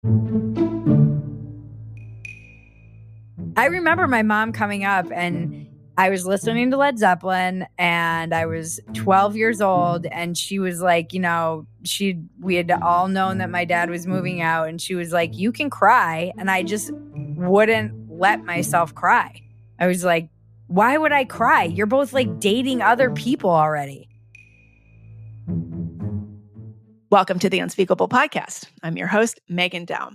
I remember my mom coming up and I was listening to Led Zeppelin and I was 12 years old and she was like, we had all known that my dad was moving out and she was like, you can cry. And I just wouldn't let myself cry. I was like, why would I cry? You're both like dating other people already. Welcome to the Unspeakable Podcast. I'm your host, Meghan Daum.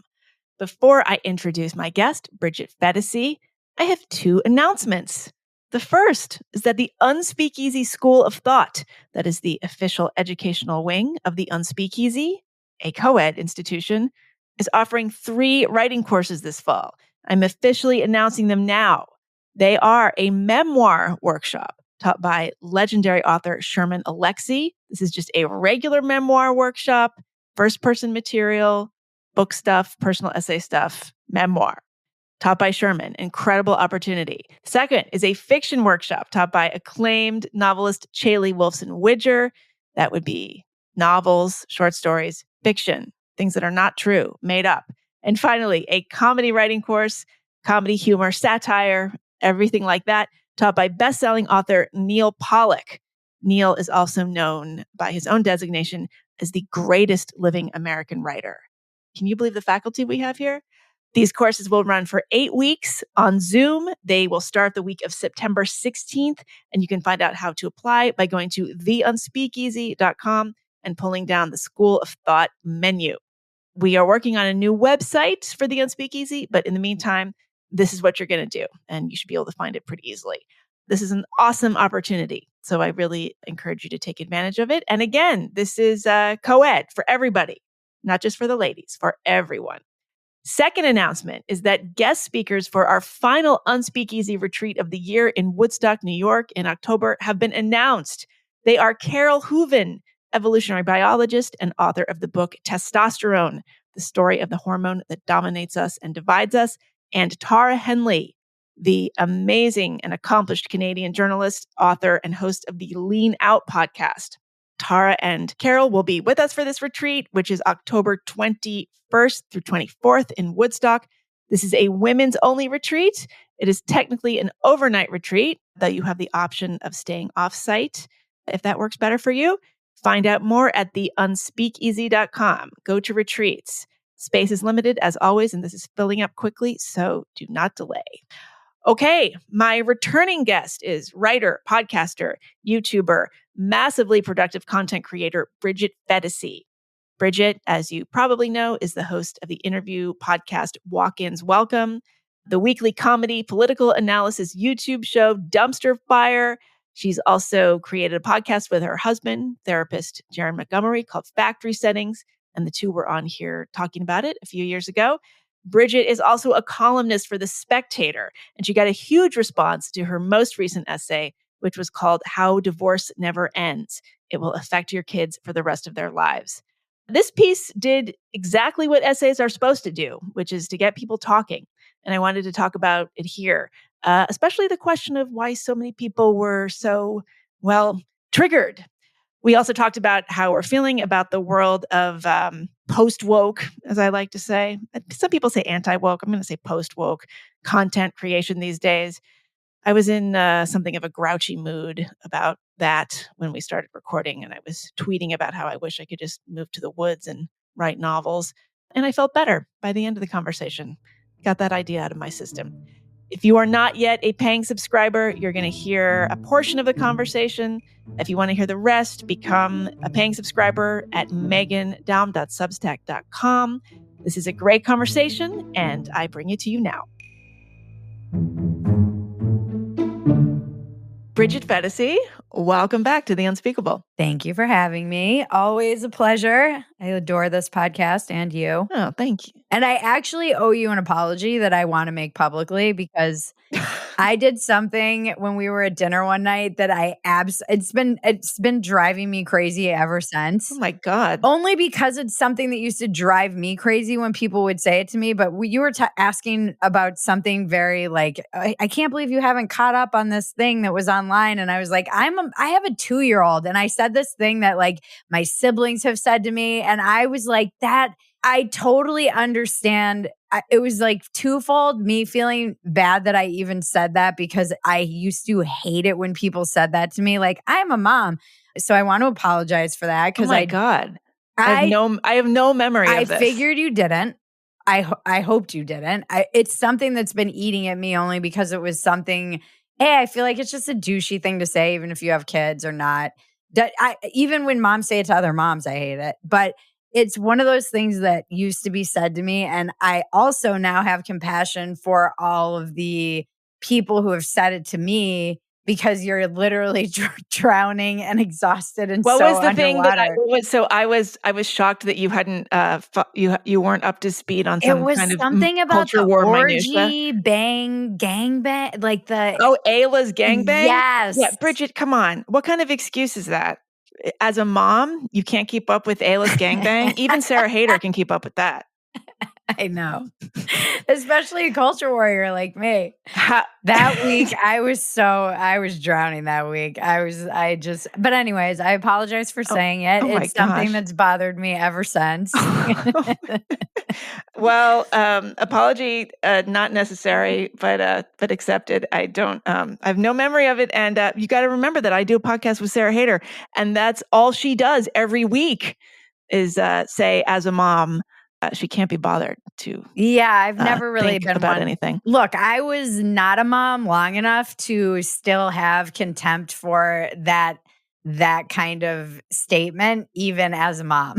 Before I introduce my guest, Bridget Phetasy, I have two announcements. The first is that the Unspeakeasy School of Thought, that is the official educational wing of the Unspeakeasy, a co-ed institution, is offering 3 writing courses this fall. I'm officially announcing them now. They are a memoir workshop taught by legendary author Sherman Alexie. This is just a regular memoir workshop, first-person material, book stuff, personal essay stuff, memoir, taught by Sherman. Incredible opportunity. Second is a fiction workshop taught by acclaimed novelist Chaley Wolfson-Widger. That would be novels, short stories, fiction, things that are not true, made up. And finally, a comedy writing course, comedy, humor, satire, everything like that, taught by best-selling author Neil Pollack. Neil is also known by his own designation as the greatest living American writer. Can you believe the faculty we have here? These courses will run for 8 weeks on Zoom. They will start the week of September 16th, and you can find out how to apply by going to theunspeakeasy.com and pulling down the School of Thought menu. We are working on a new website for the Unspeakeasy, but in the meantime, this is what you're going to do, and you should be able to find it pretty easily. This is an awesome opportunity, so I really encourage you to take advantage of it. And again, this is co-ed for everybody, not just for the ladies, for everyone. Second announcement is that guest speakers for our final Unspeakeasy retreat of the year in Woodstock, New York in October have been announced. They are Carol Hooven, evolutionary biologist and author of the book Testosterone, the story of the hormone that dominates us and divides us, and Tara Henley, the amazing and accomplished Canadian journalist, author, and host of the Lean Out podcast. Tara and Carol will be with us for this retreat, which is October 21st through 24th in Woodstock. This is a women's only retreat. It is technically an overnight retreat, though you have the option of staying off-site if that works better for you. Find out more at theunspeakeasy.com. Go to retreats. Space is limited as always, and this is filling up quickly, so do not delay. Okay, my returning guest is writer, podcaster, YouTuber, massively productive content creator, Bridget Phetasy. Bridget, as you probably know, is the host of the interview podcast Walk-Ins Welcome, the weekly comedy political analysis YouTube show Dumpster Fire. She's also created a podcast with her husband, therapist Jaron Montgomery, called Factory Settings, and the two were on here talking about it a few years ago. Bridget is also a columnist for The Spectator, and she got a huge response to her most recent essay, which was called How Divorce Never Ends. It will affect your kids for the rest of their lives. This piece did exactly what essays are supposed to do, which is to get people talking. And I wanted to talk about it here, especially the question of why so many people were so, triggered. We also talked about how we're feeling about the world of post-woke, as I like to say. Some people say anti-woke. I'm going to say post-woke content creation these days. I was in something of a grouchy mood about that when we started recording, and I was tweeting about how I wish I could just move to the woods and write novels. And I felt better by the end of the conversation. Got that idea out of my system. If you are not yet a paying subscriber, you're going to hear a portion of the conversation. If you want to hear the rest, become a paying subscriber at meghandaum.substack.com. This is a great conversation, and I bring it to you now. Bridget Phetasy, welcome back to The Unspeakable. Thank you for having me. Always a pleasure. I adore this podcast and you. Oh, thank you. And I actually owe you an apology that I want to make publicly because I did something when we were at dinner one night that it's been driving me crazy ever since. Oh my God. Only because it's something that used to drive me crazy when people would say it to me. But you were asking about something very like, I can't believe you haven't caught up on this thing that was online. And I was like, I have a 2-year-old. And I said this thing that like my siblings have said to me. And I was like, I totally understand. It was like twofold, me feeling bad that I even said that, because I used to hate it when people said that to me. Like, I'm a mom. So I want to apologize for that, Oh because my God. I I have no memory of this. figured you didn't. I hoped you didn't. It's something that's been eating at me, only because it was something. Hey, I feel like it's just a douchey thing to say, even if you have kids or not. Even when moms say it to other moms, I hate it. But it's one of those things that used to be said to me, and I also now have compassion for all of the people who have said it to me, because you're literally drowning and exhausted and What so was the thing that underwater. I was shocked that you hadn't you weren't up to speed on It some was kind of something about culture the war minutia. orgy, gang bang, like the Oh, Ayla's gangbang? Yeah, yes. Bridget, come on. What kind of excuse is that? As a mom, you can't keep up with Ayla's gangbang? Even Sarah Hayter can keep up with that. I know. Especially a culture warrior like me. Ha- That week, I was drowning that week. But anyways, I apologize for oh, saying it. oh my It's something gosh. that's bothered me ever since. Well, apology not necessary, but accepted. I have no memory of it, and you got to remember that I do a podcast with Sarah Hayter, and that's all she does every week is say, as a mom, she can't be bothered to Yeah, I've never really think been about one. anything. Look, I was not a mom long enough to still have contempt for that kind of statement, even as a mom.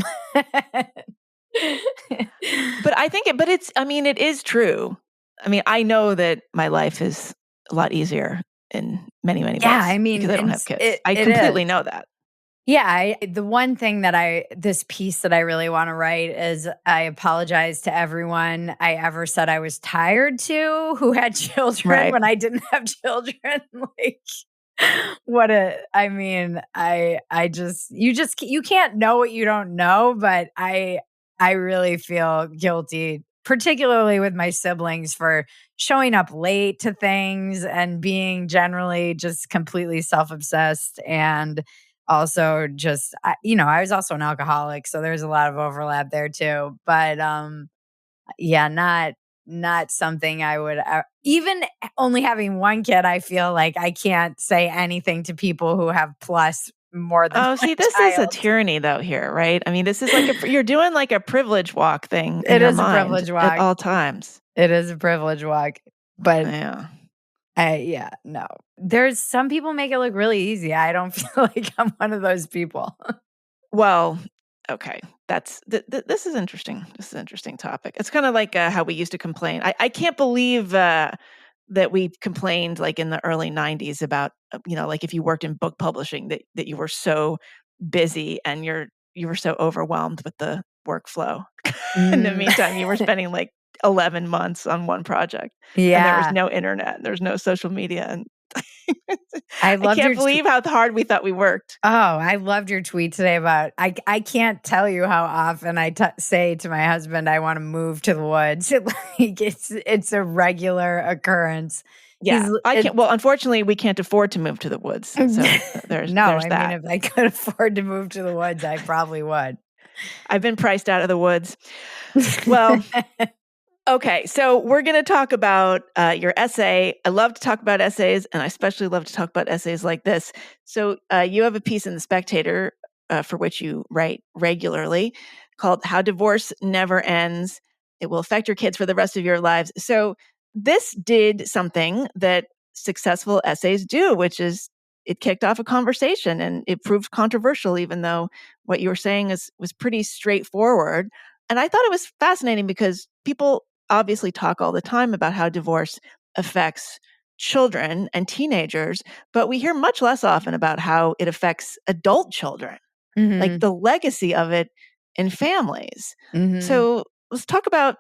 But I mean, it is true. I mean, I know that my life is a lot easier in many, many Yeah, ways I mean, because I don't have it's kids. it I it is. completely know that. Yeah, the one thing that this piece that I really want to write is, I apologize to everyone I ever said I was tired to, who had children Right. when I didn't have children. Like, I mean, you can't know what you don't know, but I really feel guilty, particularly with my siblings, for showing up late to things and being generally just completely self-obsessed. And also just, I was also an alcoholic, so there's a lot of overlap there too. But yeah, not something I would even only having one kid. I feel like I can't say anything to people who have plus more than Oh, one see, this is a child. tyranny though here, right? I mean, this is like you're doing like a privilege walk thing in It your is a mind privilege at walk. all times. It is a privilege walk, but Yeah. yeah, no. There's some people make it look really easy. I don't feel like I'm one of those people. Well, okay. This is interesting. This is an interesting topic. It's kind of like how we used to complain. I can't believe that we complained like in the early 90s about like if you worked in book publishing that you were so busy and you were so overwhelmed with the workflow. In the Mm, meantime, you were spending like 11 months on one project and there was yeah. no internet, there's no social media, and I I loved can't your believe how hard we thought we worked. Oh, I loved your tweet today about I can't tell you how often I say to my husband I want to move to the woods. Like, it's a regular occurrence. Yeah, I can't. Well, unfortunately, we can't afford to move to the woods. So No, there's I mean, that. if I could afford to move to the woods, I probably would. I've been priced out of the woods. Well, okay. So we're going to talk about your essay. I love to talk about essays, and I especially love to talk about essays like this. So you have a piece in the Spectator for which you write regularly called "How Divorce Never Ends. It Will Affect Your Kids for the Rest of Your Lives." So this did something that successful essays do, which is it kicked off a conversation and it proved controversial, even though what you were saying was pretty straightforward. And I thought it was fascinating because people obviously talk all the time about how divorce affects children and teenagers, but we hear much less often about how it affects adult children, like Mhm. the legacy of it in families. Mhm. So let's talk about,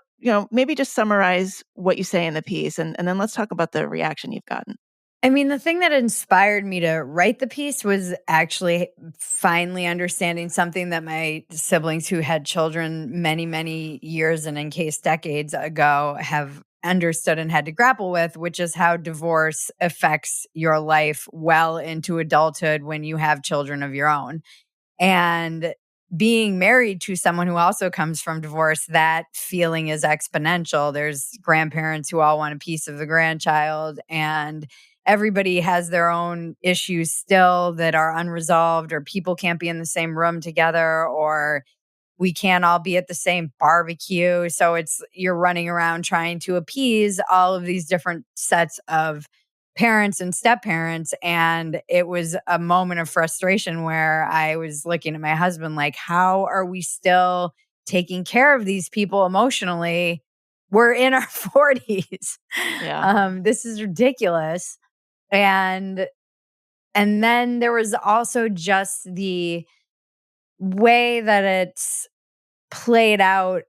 maybe just summarize what you say in the piece and then let's talk about the reaction you've gotten. I mean, the thing that inspired me to write the piece was actually finally understanding something that my siblings who had children many, many years and in case decades ago have understood and had to grapple with, which is how divorce affects your life well into adulthood when you have children of your own. And being married to someone who also comes from divorce, that feeling is exponential. There's grandparents who all want a piece of the grandchild, and everybody has their own issues still that are unresolved, or people can't be in the same room together, or we can't all be at the same barbecue. So you're running around trying to appease all of these different sets of parents and step parents. And it was a moment of frustration where I was looking at my husband like, how are we still taking care of these people emotionally? We're in our 40s. Yeah. This is ridiculous. And then there was also just the way that it's played out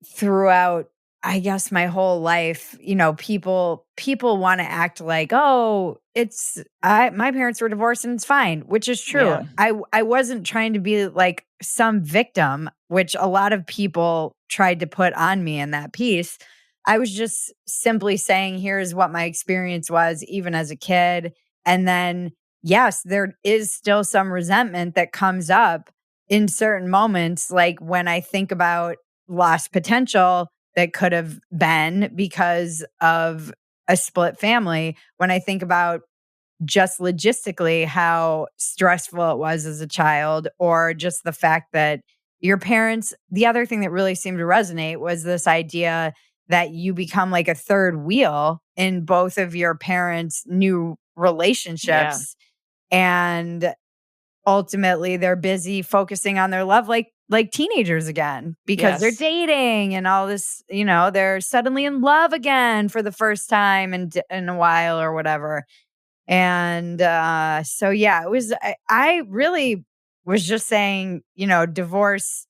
throughout, I guess, my whole life. People want to act like, oh, my parents were divorced and it's fine, which is true. Yeah. I wasn't trying to be like some victim, which a lot of people tried to put on me in that piece. I was just simply saying, here's what my experience was, even as a kid. And then, yes, there is still some resentment that comes up in certain moments, like when I think about lost potential that could have been because of a split family. When I think about just logistically how stressful it was as a child, or just the fact that your parents, the other thing that really seemed to resonate was this idea that you become like a third wheel in both of your parents' new relationships. And ultimately they're busy focusing on their love like teenagers again, because they're Yes. dating and all this, they're suddenly in love again for the first time in a while or whatever. And so yeah, it was I really was just saying, divorce,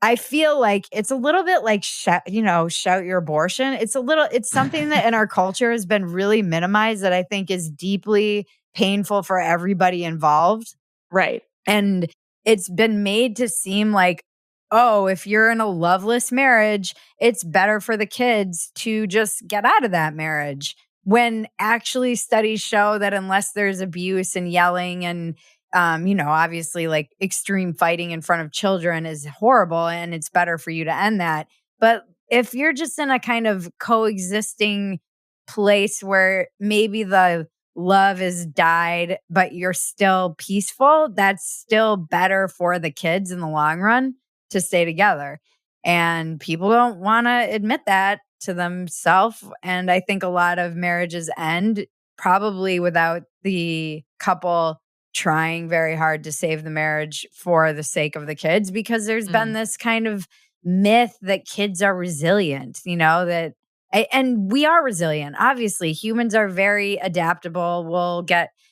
I feel like it's a little bit like shout your abortion. It's something that in our culture has been really minimized, that I think is deeply painful for everybody involved. Right. And it's been made to seem like, oh, if you're in a loveless marriage, it's better for the kids to just get out of that marriage. When actually studies show that unless there's abuse and yelling and, obviously like extreme fighting in front of children is horrible, and it's better for you to end that. But if you're just in a kind of coexisting place where maybe the love has died, but you're still peaceful, that's still better for the kids in the long run to stay together. And people don't want to admit that to themselves. And I think a lot of marriages end probably without the couple trying very hard to save the marriage for the sake of the kids, because there's been this kind of myth that kids are resilient, and we are resilient. Obviously, humans are very adaptable.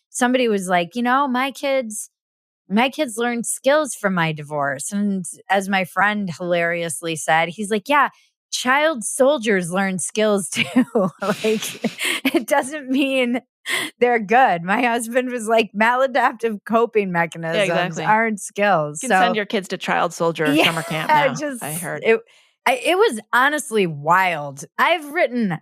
Somebody was like, my kids learned skills from my divorce. And as my friend hilariously said, he's like, yeah, child soldiers learn skills too. Like, it doesn't mean they're good. My husband was like, maladaptive coping mechanisms aren't skills. You can send your kids to child soldier summer camp now, I heard. It was honestly wild. I've written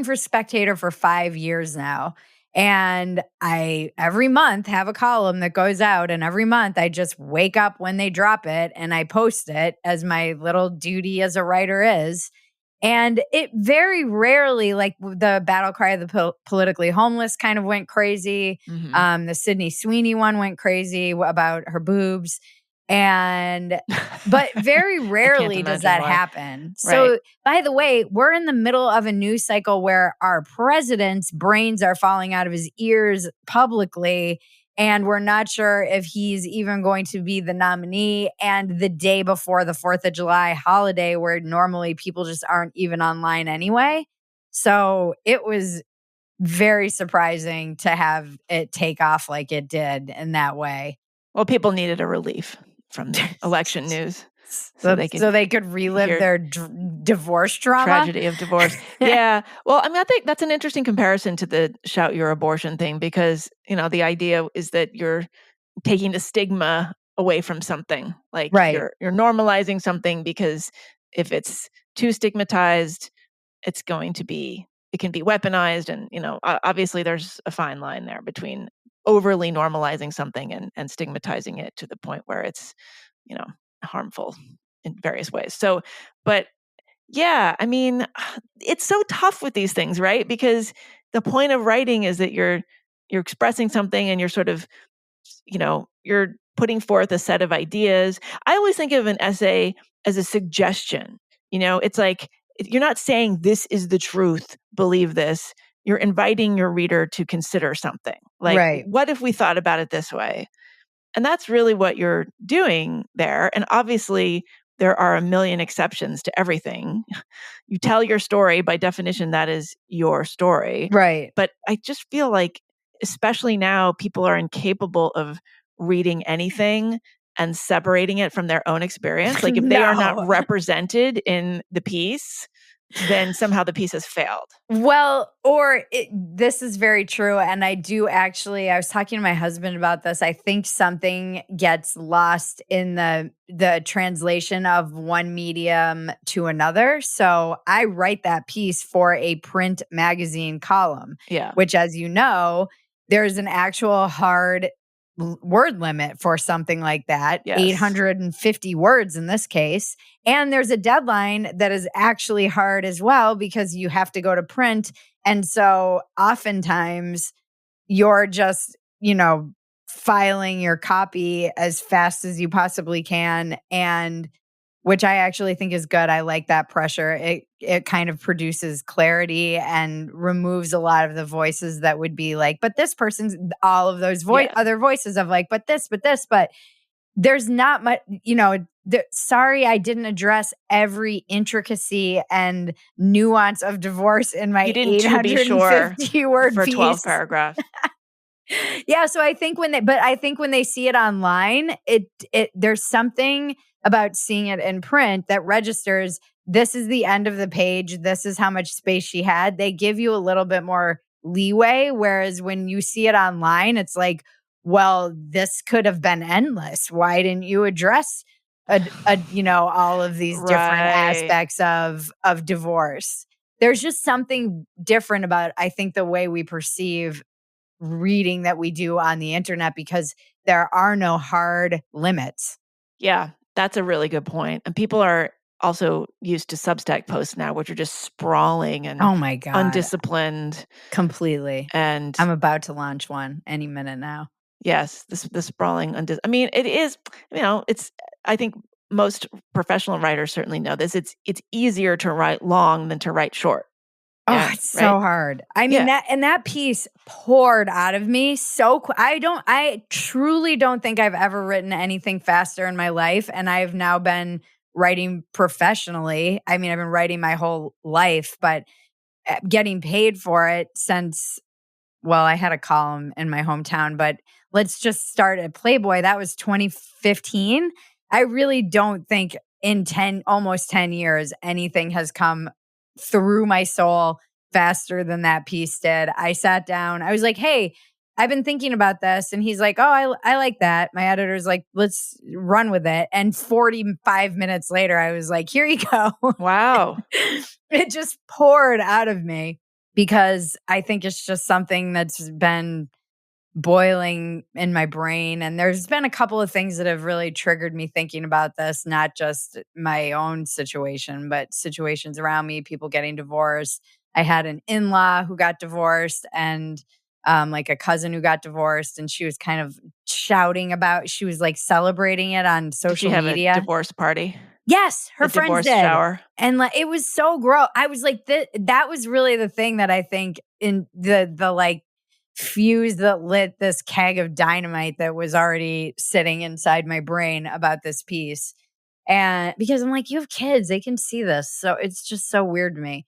for Spectator for 5 years now. And I every month have a column that goes out, and every month I just wake up when they drop it and I post it, as my little duty as a writer is. And it very rarely, like the battle cry of the politically homeless kind of went crazy. The Sydney Sweeney one went crazy about her boobs. But very rarely does that happen. So, by the way, we're in the middle of a news cycle where our president's brains are falling out of his ears publicly, and we're not sure if he's even going to be the nominee. And the day before the 4th of July holiday, where normally people just aren't even online anyway. So it was very surprising to have it take off like it did in that way. Well, people needed a relief from the election news. So they could relive their divorce drama. Tragedy of divorce. Yeah. Well, I think that's an interesting comparison to the shout your abortion thing, because, the idea is that you're taking the stigma away from something. Like you're normalizing something, because if it's too stigmatized, it can be weaponized. And, obviously there's a fine line there between overly normalizing something and stigmatizing it to the point where it's, harmful in various ways. So, but yeah, I mean, it's so tough with these things, right? Because the point of writing is that you're expressing something and you're sort of, you're putting forth a set of ideas. I always think of an essay as a suggestion. It's like you're not saying this is the truth, believe this. You're inviting your reader to consider something. Like, Right. what if we thought about it this way? And that's really what you're doing there. And obviously, there are a million exceptions to everything. You tell your story, by definition, that is your story. Right. But I just feel like, especially now, people are incapable of reading anything and separating it from their own experience. Like if they are not No. represented in the piece, then somehow the piece has failed. Well, this is very true. And I was talking to my husband about this. I think something gets lost in the translation of one medium to another. So I write that piece for a print magazine column, Yeah. which, as you know, there's an actual hard word limit for something like that, Yes. 850 words in this case. And there's a deadline that is actually hard as well because you have to go to print. And so oftentimes you're just, filing your copy as fast as you possibly can. And which I actually think is good. I like that pressure. It kind of produces clarity and removes a lot of the voices that would be like, but this person's all of those Yes. other voices of like, but there's not much, sorry, I didn't address every intricacy and nuance of divorce in my You didn't, to be sure, 850 word for piece. 12 paragraphs. Yeah, so I think when they see it online, there's something about seeing it in print that registers. This is the end of the page. This is how much space she had. They give you a little bit more leeway, whereas when you see it online, it's like, well, this could have been endless. Why didn't you address all of these different aspects of divorce? There's just something different about, I think, the way we perceive reading that we do on the internet because there are no hard limits. Yeah, that's a really good point. And people are also used to Substack posts now, which are just sprawling and Oh my God. undisciplined. Completely. And I'm about to launch one any minute now. Yes, the sprawling. I mean, it is. It's. I think most professional writers certainly know this. It's easier to write long than to write short. Yeah, it's so hard. I mean, that piece poured out of me so quick. I truly don't think I've ever written anything faster in my life. And I've now been writing professionally. I mean, I've been writing my whole life, but getting paid for it since, well, I had a column in my hometown, but let's just start at Playboy. That was 2015. I really don't think in almost 10 years, anything has come through my soul faster than that piece did. I sat down. I was like, hey, I've been thinking about this. And he's like, oh, I like that. My editor's like, let's run with it. And 45 minutes later, I was like, here you go. Wow. It just poured out of me because I think it's just something that's been boiling in my brain. And there's been a couple of things that have really triggered me thinking about this, not just my own situation, but situations around me, people getting divorced. I had an in-law who got divorced and like a cousin who got divorced, and she was kind of she was like celebrating it on social media. Did she have a divorce party? Yes, her friends divorce did. Shower. And like, it was so gross. I was like, that was really the thing that I think in the like fuse that lit this keg of dynamite that was already sitting inside my brain about this piece. And because I'm like, you have kids, they can see this. So it's just so weird to me.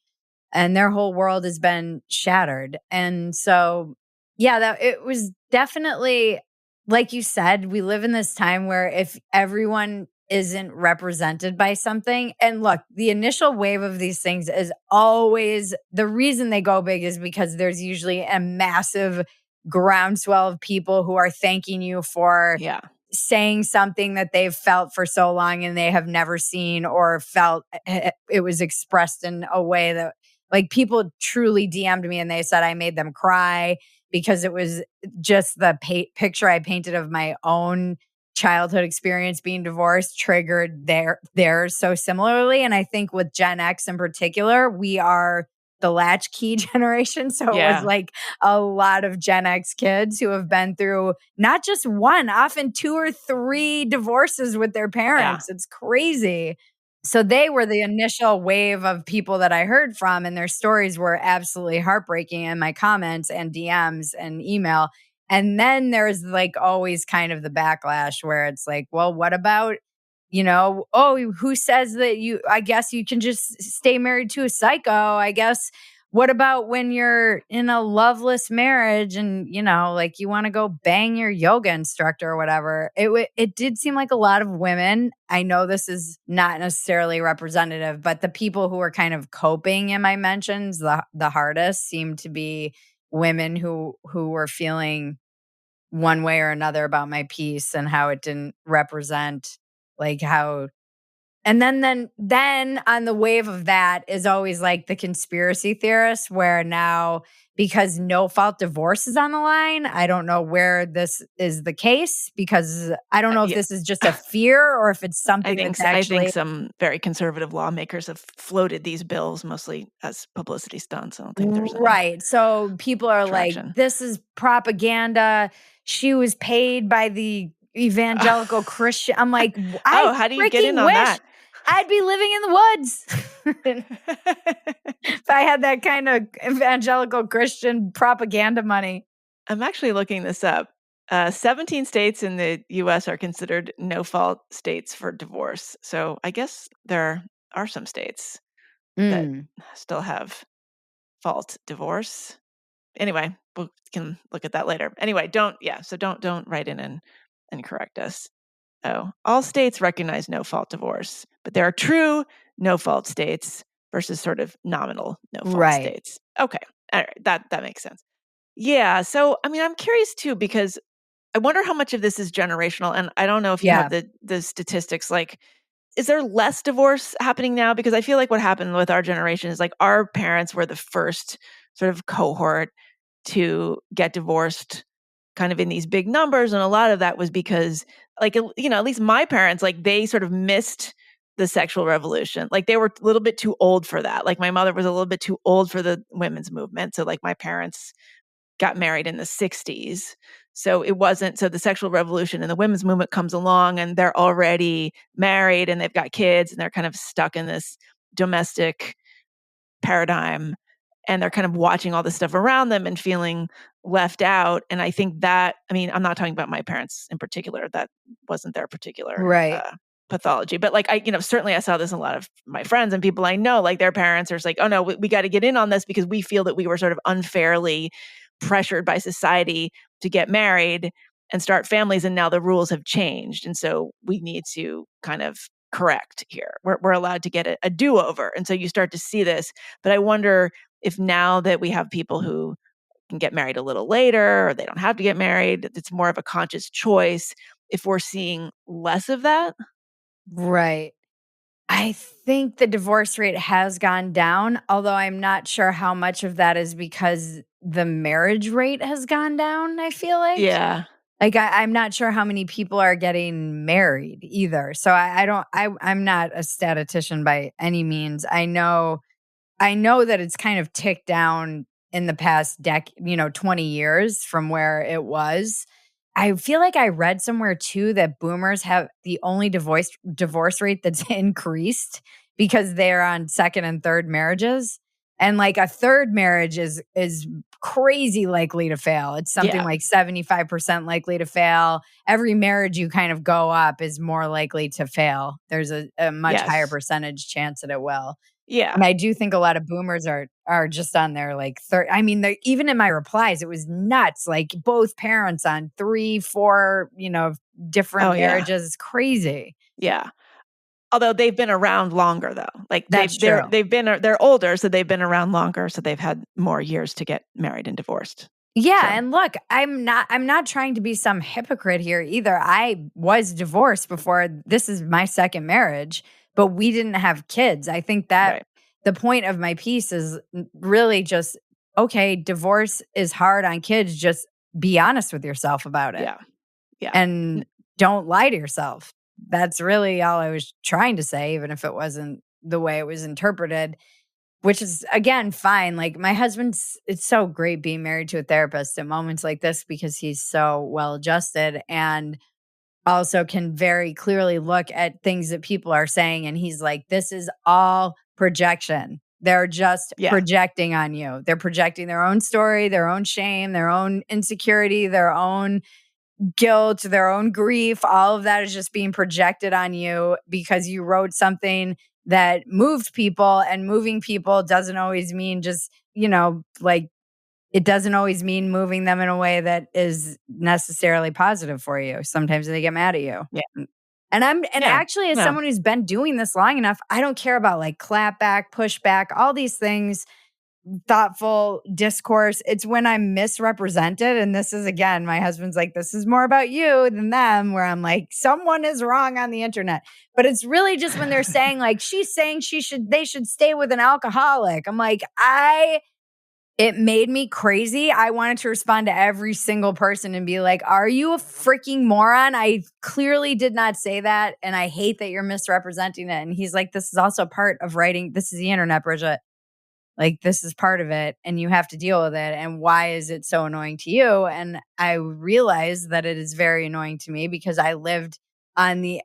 And their whole world has been shattered. And so, yeah, it was definitely, like you said, we live in this time where if everyone isn't represented by something, and look, the initial wave of these things is always, the reason they go big is because there's usually a massive groundswell of people who are thanking you for saying something that they've felt for so long and they have never seen or felt it was expressed in a way that, like, people truly DM'd me and they said I made them cry because it was just the picture I painted of my own childhood experience being divorced triggered theirs so similarly. And I think with Gen X in particular, we are the latchkey generation. So it was Yeah. like a lot of Gen X kids who have been through not just one, often 2 or 3 divorces with their parents. It's crazy. So they were the initial wave of people that I heard from, and their stories were absolutely heartbreaking in my comments and DMs and email. And then there's like always kind of the backlash where it's like, well, what about, oh, who says that I guess you can just stay married to a psycho? I guess what about when you're in a loveless marriage and, like you want to go bang your yoga instructor or whatever? It did seem like a lot of women. I know this is not necessarily representative, but the people who were kind of coping in my mentions the hardest seemed to be women who were feeling one way or another about my piece and how it didn't represent like how. And then on the wave of that is always like the conspiracy theorists, where now because no fault divorce is on the line, I don't know where this is the case, because I don't know if Yeah. this is just a fear or if it's something that's I actually think some very conservative lawmakers have floated these bills mostly as publicity stunts. I don't think there's any right. So people are like, traction. this is propaganda. She was paid by the evangelical Christian. I'm like, I how do you get in freaking on wish that? I'd be living in the woods if I had that kind of evangelical Christian propaganda money. I'm actually looking this up. 17 states in the U.S. are considered no-fault states for divorce. So I guess there are some states that still have fault divorce. Anyway, we can look at that later. Anyway, don't write in and correct us. Oh, all states recognize no-fault divorce, but there are true no-fault states versus sort of nominal no-fault Right. states. Okay, all right, that makes sense. Yeah, so I mean, I'm curious too, because I wonder how much of this is generational, and I don't know if you have the statistics. Like, is there less divorce happening now? Because I feel like what happened with our generation is like our parents were the first sort of cohort to get divorced kind of in these big numbers. And a lot of that was because like, at least my parents, like they sort of missed the sexual revolution. Like they were a little bit too old for that. Like my mother was a little bit too old for the women's movement. So like my parents got married in the 60s. So the sexual revolution and the women's movement comes along and they're already married and they've got kids and they're kind of stuck in this domestic paradigm, and they're kind of watching all this stuff around them and feeling left out. And I think that, I mean, I'm not talking about my parents in particular. That wasn't their particular Right. pathology. But like, certainly I saw this in a lot of my friends and people I know, like their parents are just like, oh no, we got to get in on this because we feel that we were sort of unfairly pressured by society to get married and start families. And now the rules have changed. And so we need to kind of correct here. We're allowed to get a do-over. And so you start to see this. But I wonder if now that we have people who can get married a little later or they don't have to get married, it's more of a conscious choice, if we're seeing less of that. Right. I think the divorce rate has gone down, although I'm not sure how much of that is because the marriage rate has gone down, I feel like. Yeah. Like I'm not sure how many people are getting married either. So I'm not a statistician by any means. I know that it's kind of ticked down in the past 20 years from where it was. I feel like I read somewhere too that boomers have the only divorce rate that's increased because they're on second and third marriages. And like a third marriage is crazy likely to fail. It's something like 75% likely to fail. Every marriage you kind of go up is more likely to fail. There's a much higher percentage chance that it will. Yeah. And I do think a lot of boomers are just on their like third. I mean, even in my replies, it was nuts. Like both parents on 3, 4, different marriages. It's crazy. Yeah. Although they've been around longer though. Like True. they're older, so they've been around longer, so they've had more years to get married and divorced. Yeah, So. and look, I'm not trying to be some hypocrite here either. I was divorced before. This is my second marriage, but we didn't have kids. I think that the point of my piece is really just okay, divorce is hard on kids. Just be honest with yourself about it. Yeah. Yeah. And don't lie to yourself. That's really all I was trying to say, even if it wasn't the way it was interpreted, which is, again, fine. Like, my husband's, it's so great being married to a therapist at moments like this because he's so well adjusted and also can very clearly look at things that people are saying. And he's like, this is all projection. They're just projecting on you. They're projecting their own story, their own shame, their own insecurity, their own guilt, their own grief. All of that is just being projected on you because you wrote something that moved people, and moving people doesn't always mean just, like, it doesn't always mean moving them in a way that is necessarily positive for you. Sometimes they get mad at you. Yeah. And actually, as someone who's been doing this long enough, I don't care about like clap back, push back, all these things, thoughtful discourse. It's when I'm misrepresented. And this is, again, my husband's like, this is more about you than them, where I'm like, someone is wrong on the internet. But it's really just when they're saying like, she's saying they should stay with an alcoholic. I'm like, it made me crazy. I wanted to respond to every single person and be like, are you a freaking moron? I clearly did not say that. And I hate that you're misrepresenting it. And he's like, this is also part of writing. This is the internet, Bridget. Like, this is part of it and you have to deal with it. And why is it so annoying to you? And I realized that it is very annoying to me because I lived in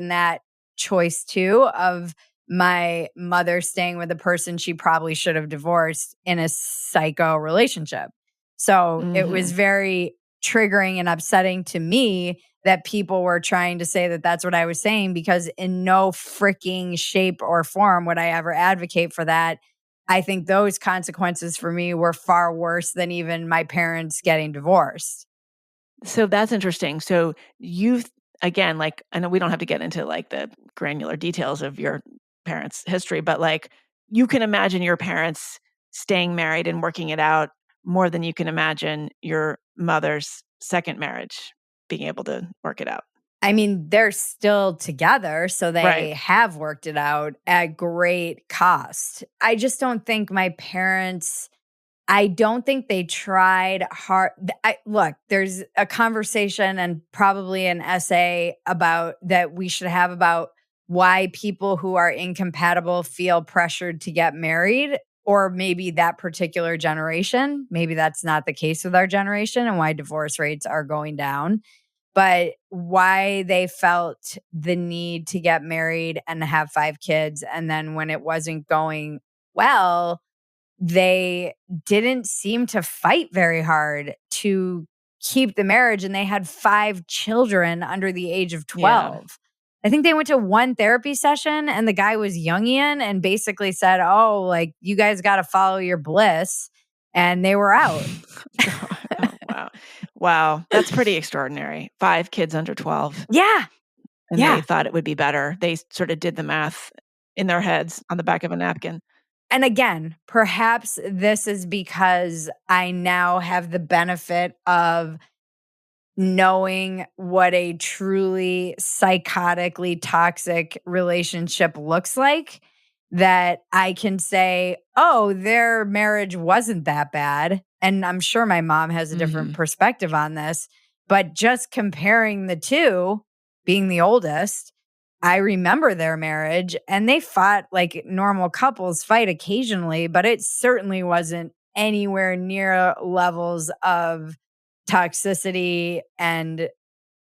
that choice too, of my mother staying with a person she probably should have divorced in a psycho relationship. So it was very triggering and upsetting to me that people were trying to say that that's what I was saying, because in no freaking shape or form would I ever advocate for that. I think those consequences for me were far worse than even my parents getting divorced. So that's interesting. So again, like, I know we don't have to get into like the granular details of your parents' history, but like, you can imagine your parents staying married and working it out more than you can imagine your mother's second marriage being able to work it out. I mean, they're still together, so they have worked it out at great cost. I just don't think my parents, I don't think they tried hard. Look, there's a conversation and probably an essay about that we should have about why people who are incompatible feel pressured to get married, or maybe that particular generation. Maybe that's not the case with our generation, and why divorce rates are going down. But why they felt the need to get married and have 5 kids. And then when it wasn't going well, they didn't seem to fight very hard to keep the marriage. And they had 5 children under the age of 12. Yeah. I think they went to one therapy session and the guy was Jungian and basically said, oh, like, you guys got to follow your bliss. And they were out. Wow. Wow. That's pretty extraordinary. 5 kids under 12. Yeah. And they thought it would be better. They sort of did the math in their heads on the back of a napkin. And again, perhaps this is because I now have the benefit of knowing what a truly psychotically toxic relationship looks like, that I can say, oh, their marriage wasn't that bad. And I'm sure my mom has a different perspective on this, but just comparing the two, being the oldest, I remember their marriage and they fought like normal couples fight occasionally, but it certainly wasn't anywhere near levels of toxicity and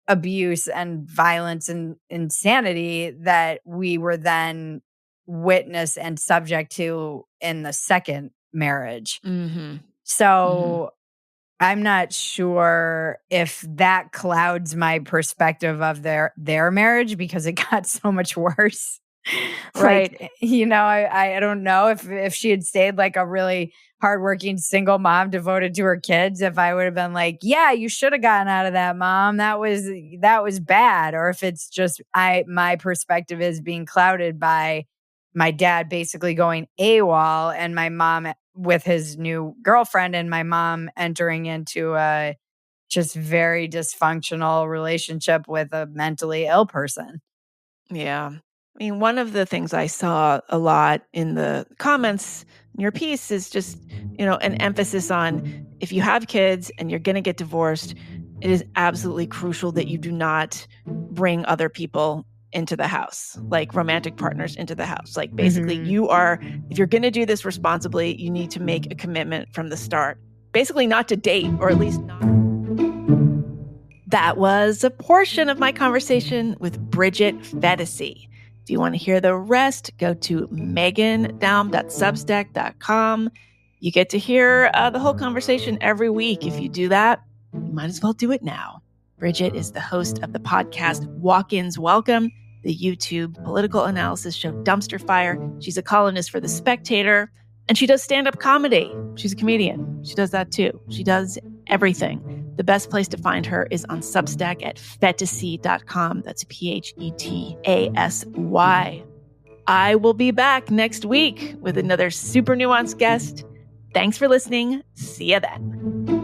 abuse and violence and insanity that we were then witness and subject to in the second marriage. So I'm not sure if that clouds my perspective of their marriage because it got so much worse. Right. Like, I don't know if she had stayed like a really hardworking single mom devoted to her kids, if I would have been like, yeah, you should have gotten out of that, mom. That was bad. Or if it's just my perspective is being clouded by my dad basically going AWOL and my mom with his new girlfriend and my mom entering into a just very dysfunctional relationship with a mentally ill person. Yeah. I mean, one of the things I saw a lot in the comments in your piece is just, an emphasis on if you have kids and you're going to get divorced, it is absolutely crucial that you do not bring other people into the house, like romantic partners into the house. Like basically if you're going to do this responsibly, you need to make a commitment from the start. Basically not to date, or at least not. That was a portion of my conversation with Bridget Phetasy. If you want to hear the rest, go to meghandaum.substack.com. You get to hear the whole conversation every week. If you do that, you might as well do it now. Bridget is the host of the podcast Walk-Ins Welcome, the YouTube political analysis show Dumpster Fire. She's a columnist for The Spectator, and she does stand-up comedy. She's a comedian. She does that too. She does everything. The best place to find her is on Substack at Phetasy.com. That's Phetasy. I will be back next week with another super nuanced guest. Thanks for listening. See ya then.